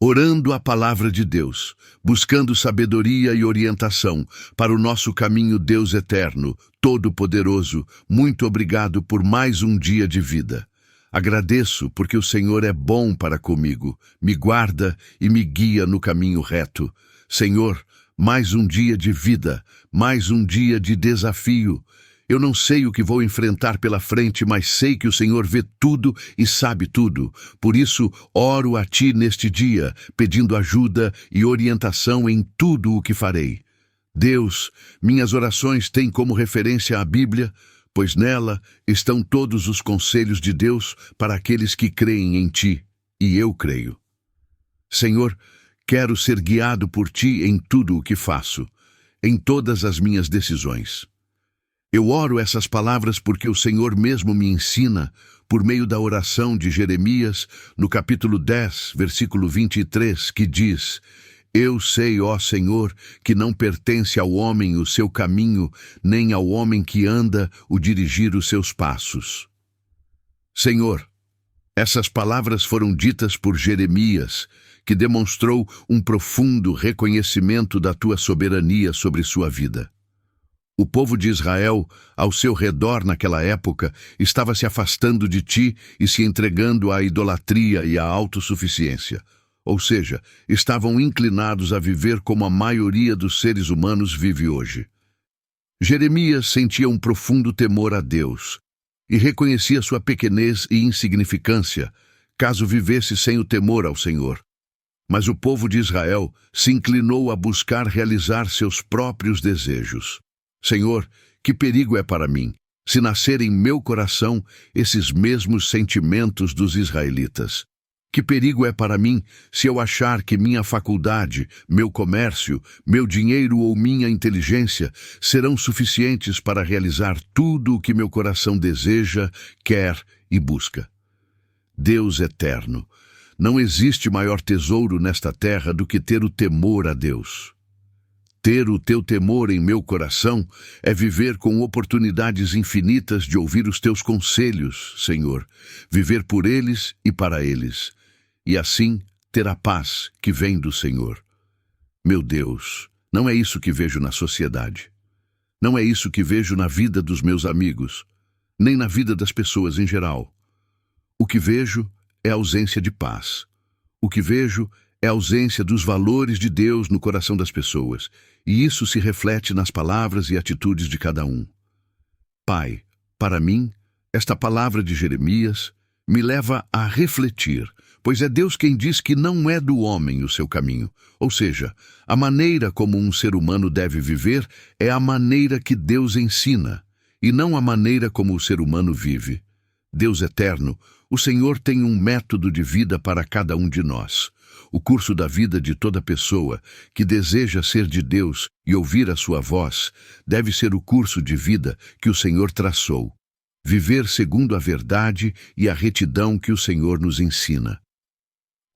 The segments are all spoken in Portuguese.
orando a palavra de Deus, buscando sabedoria e orientação para o nosso caminho. Deus eterno, todo-poderoso, muito obrigado por mais um dia de vida. Agradeço porque o Senhor é bom para comigo, me guarda e me guia no caminho reto. Senhor, mais um dia de vida, mais um dia de desafio. Eu não sei o que vou enfrentar pela frente, mas sei que o Senhor vê tudo e sabe tudo. Por isso, oro a Ti neste dia, pedindo ajuda e orientação em tudo o que farei. Deus, minhas orações têm como referência a Bíblia, pois nela estão todos os conselhos de Deus para aqueles que creem em Ti, e eu creio. Senhor, quero ser guiado por Ti em tudo o que faço, em todas as minhas decisões. Eu oro essas palavras porque o Senhor mesmo me ensina, por meio da oração de Jeremias, no capítulo 10, versículo 23, que diz: Eu sei, ó Senhor, que não pertence ao homem o seu caminho, nem ao homem que anda o dirigir os seus passos. Senhor, essas palavras foram ditas por Jeremias, que demonstrou um profundo reconhecimento da Tua soberania sobre sua vida. O povo de Israel, ao seu redor naquela época, estava se afastando de Ti e se entregando à idolatria e à autossuficiência. Ou seja, estavam inclinados a viver como a maioria dos seres humanos vive hoje. Jeremias sentia um profundo temor a Deus e reconhecia sua pequenez e insignificância, caso vivesse sem o temor ao Senhor. Mas o povo de Israel se inclinou a buscar realizar seus próprios desejos. Senhor, que perigo é para mim, se nascer em meu coração esses mesmos sentimentos dos israelitas. Que perigo é para mim se eu achar que minha faculdade, meu comércio, meu dinheiro ou minha inteligência serão suficientes para realizar tudo o que meu coração deseja, quer e busca. Deus eterno, não existe maior tesouro nesta terra do que ter o temor a Deus. Ter o Teu temor em meu coração é viver com oportunidades infinitas de ouvir os Teus conselhos, Senhor, viver por eles e para eles, e assim ter a paz que vem do Senhor. Meu Deus, não é isso que vejo na sociedade. Não é isso que vejo na vida dos meus amigos, nem na vida das pessoas em geral. O que vejo é ausência de paz. O que vejo é a ausência dos valores de Deus no coração das pessoas, e isso se reflete nas palavras e atitudes de cada um. Pai, para mim, esta palavra de Jeremias me leva a refletir, pois é Deus quem diz que não é do homem o seu caminho, ou seja, a maneira como um ser humano deve viver é a maneira que Deus ensina, e não a maneira como o ser humano vive. Deus eterno, o Senhor tem um método de vida para cada um de nós. O curso da vida de toda pessoa que deseja ser de Deus e ouvir a sua voz deve ser o curso de vida que o Senhor traçou. Viver segundo a verdade e a retidão que o Senhor nos ensina.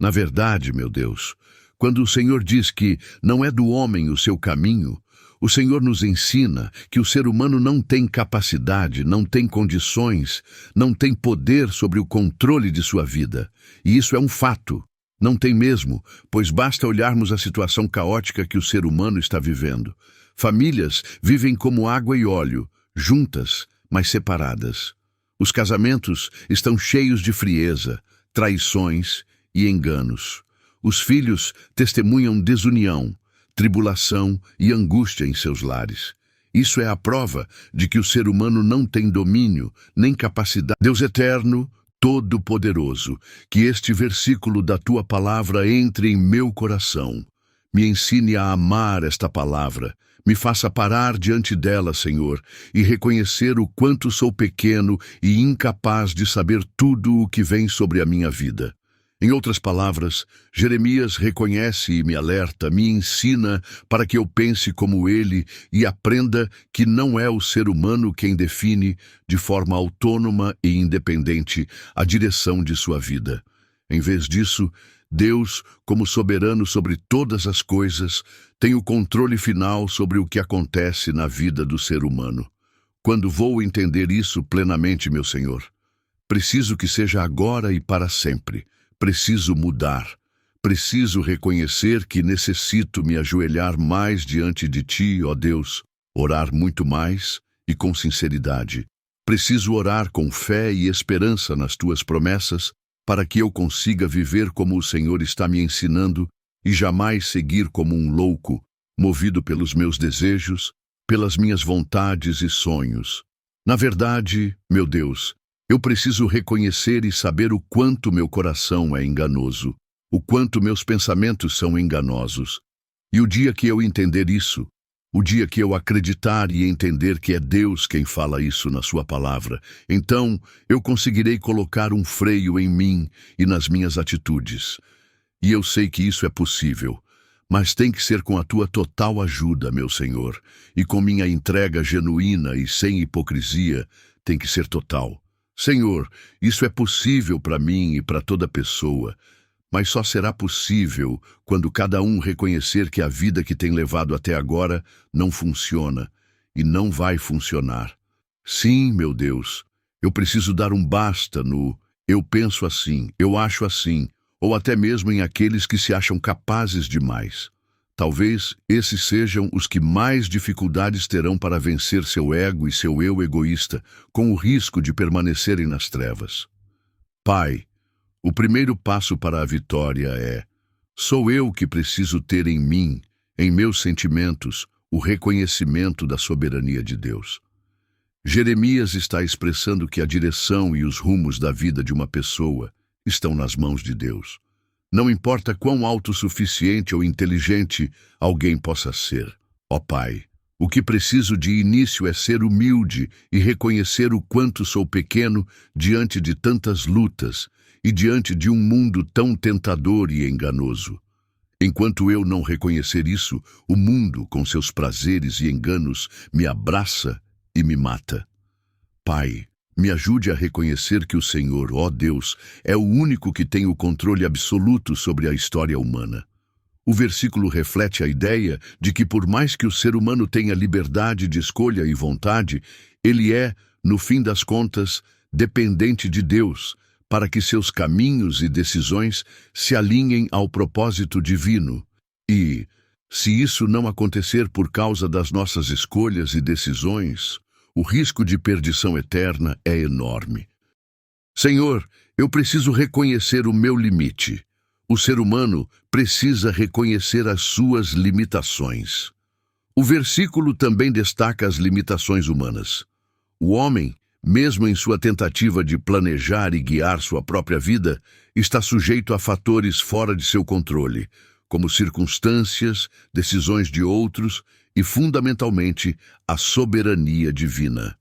Na verdade, meu Deus, quando o Senhor diz que não é do homem o seu caminho, o Senhor nos ensina que o ser humano não tem capacidade, não tem condições, não tem poder sobre o controle de sua vida. E isso é um fato. Não tem mesmo, pois basta olharmos a situação caótica que o ser humano está vivendo. Famílias vivem como água e óleo, juntas, mas separadas. Os casamentos estão cheios de frieza, traições e enganos. Os filhos testemunham desunião, tribulação e angústia em seus lares. Isso é a prova de que o ser humano não tem domínio, nem capacidade. Deus eterno, Todo-Poderoso, que este versículo da Tua palavra entre em meu coração. Me ensine a amar esta palavra. Me faça parar diante dela, Senhor, e reconhecer o quanto sou pequeno e incapaz de saber tudo o que vem sobre a minha vida. Em outras palavras, Jeremias reconhece e me alerta, me ensina para que eu pense como ele e aprenda que não é o ser humano quem define, de forma autônoma e independente, a direção de sua vida. Em vez disso, Deus, como soberano sobre todas as coisas, tem o controle final sobre o que acontece na vida do ser humano. Quando vou entender isso plenamente, meu Senhor? Preciso que seja agora e para sempre. Preciso mudar. Preciso reconhecer que necessito me ajoelhar mais diante de Ti, ó Deus, orar muito mais e com sinceridade. Preciso orar com fé e esperança nas Tuas promessas, para que eu consiga viver como o Senhor está me ensinando e jamais seguir como um louco, movido pelos meus desejos, pelas minhas vontades e sonhos. Na verdade, meu Deus, eu preciso reconhecer e saber o quanto meu coração é enganoso, o quanto meus pensamentos são enganosos. E o dia que eu entender isso, o dia que eu acreditar e entender que é Deus quem fala isso na sua palavra, então eu conseguirei colocar um freio em mim e nas minhas atitudes. E eu sei que isso é possível, mas tem que ser com a Tua total ajuda, meu Senhor, e com minha entrega genuína e sem hipocrisia, tem que ser total. Senhor, isso é possível para mim e para toda pessoa, mas só será possível quando cada um reconhecer que a vida que tem levado até agora não funciona e não vai funcionar. Sim, meu Deus, eu preciso dar um basta no eu penso assim, eu acho assim, ou até mesmo em aqueles que se acham capazes demais. Talvez esses sejam os que mais dificuldades terão para vencer seu ego e seu eu egoísta, com o risco de permanecerem nas trevas. Pai, o primeiro passo para a vitória é: sou eu que preciso ter em mim, em meus sentimentos, o reconhecimento da soberania de Deus. Jeremias está expressando que a direção e os rumos da vida de uma pessoa estão nas mãos de Deus. Não importa quão autossuficiente ou inteligente alguém possa ser. Ó Pai, o que preciso de início é ser humilde e reconhecer o quanto sou pequeno diante de tantas lutas e diante de um mundo tão tentador e enganoso. Enquanto eu não reconhecer isso, o mundo, com seus prazeres e enganos, me abraça e me mata. Pai, me ajude a reconhecer que o Senhor, ó Deus, é o único que tem o controle absoluto sobre a história humana. O versículo reflete a ideia de que, por mais que o ser humano tenha liberdade de escolha e vontade, ele é, no fim das contas, dependente de Deus, para que seus caminhos e decisões se alinhem ao propósito divino. E, se isso não acontecer por causa das nossas escolhas e decisões, o risco de perdição eterna é enorme. Senhor, eu preciso reconhecer o meu limite. O ser humano precisa reconhecer as suas limitações. O versículo também destaca as limitações humanas. O homem, mesmo em sua tentativa de planejar e guiar sua própria vida, está sujeito a fatores fora de seu controle, como circunstâncias, decisões de outros e, fundamentalmente, a soberania divina.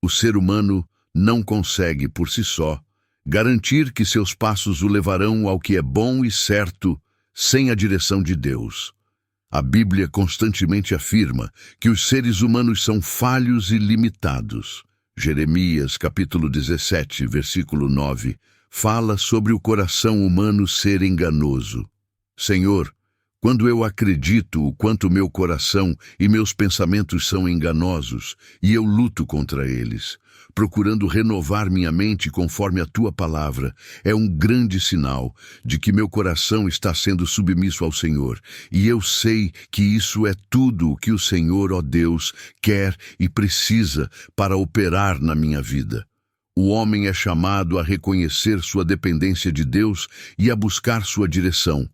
O ser humano não consegue, por si só, garantir que seus passos o levarão ao que é bom e certo sem a direção de Deus. A Bíblia constantemente afirma que os seres humanos são falhos e limitados. Jeremias, capítulo 17, versículo 9, fala sobre o coração humano ser enganoso. Senhor, quando eu acredito o quanto meu coração e meus pensamentos são enganosos, e eu luto contra eles, procurando renovar minha mente conforme a Tua palavra, é um grande sinal de que meu coração está sendo submisso ao Senhor, e eu sei que isso é tudo o que o Senhor, ó Deus, quer e precisa para operar na minha vida. O homem é chamado a reconhecer sua dependência de Deus e a buscar sua direção,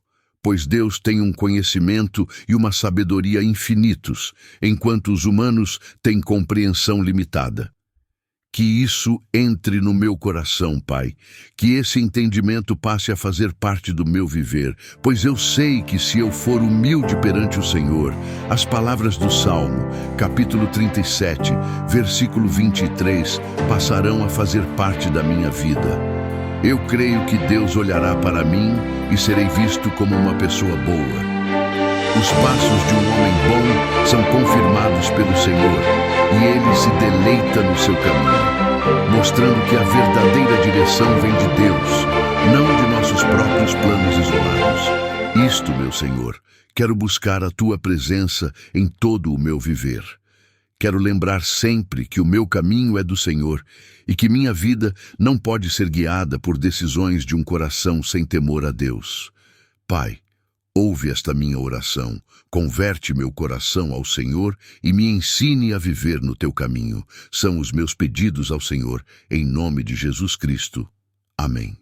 pois Deus tem um conhecimento e uma sabedoria infinitos, enquanto os humanos têm compreensão limitada. Que isso entre no meu coração, Pai, que esse entendimento passe a fazer parte do meu viver, pois eu sei que se eu for humilde perante o Senhor, as palavras do Salmo, capítulo 37, versículo 23, passarão a fazer parte da minha vida. Eu creio que Deus olhará para mim e serei visto como uma pessoa boa. Os passos de um homem bom são confirmados pelo Senhor, e Ele se deleita no seu caminho, mostrando que a verdadeira direção vem de Deus, não de nossos próprios planos isolados. Isto, meu Senhor, quero buscar a Tua presença em todo o meu viver. Quero lembrar sempre que o meu caminho é do Senhor e que minha vida não pode ser guiada por decisões de um coração sem temor a Deus. Pai, ouve esta minha oração, converte meu coração ao Senhor e me ensine a viver no teu caminho. São os meus pedidos ao Senhor, em nome de Jesus Cristo. Amém.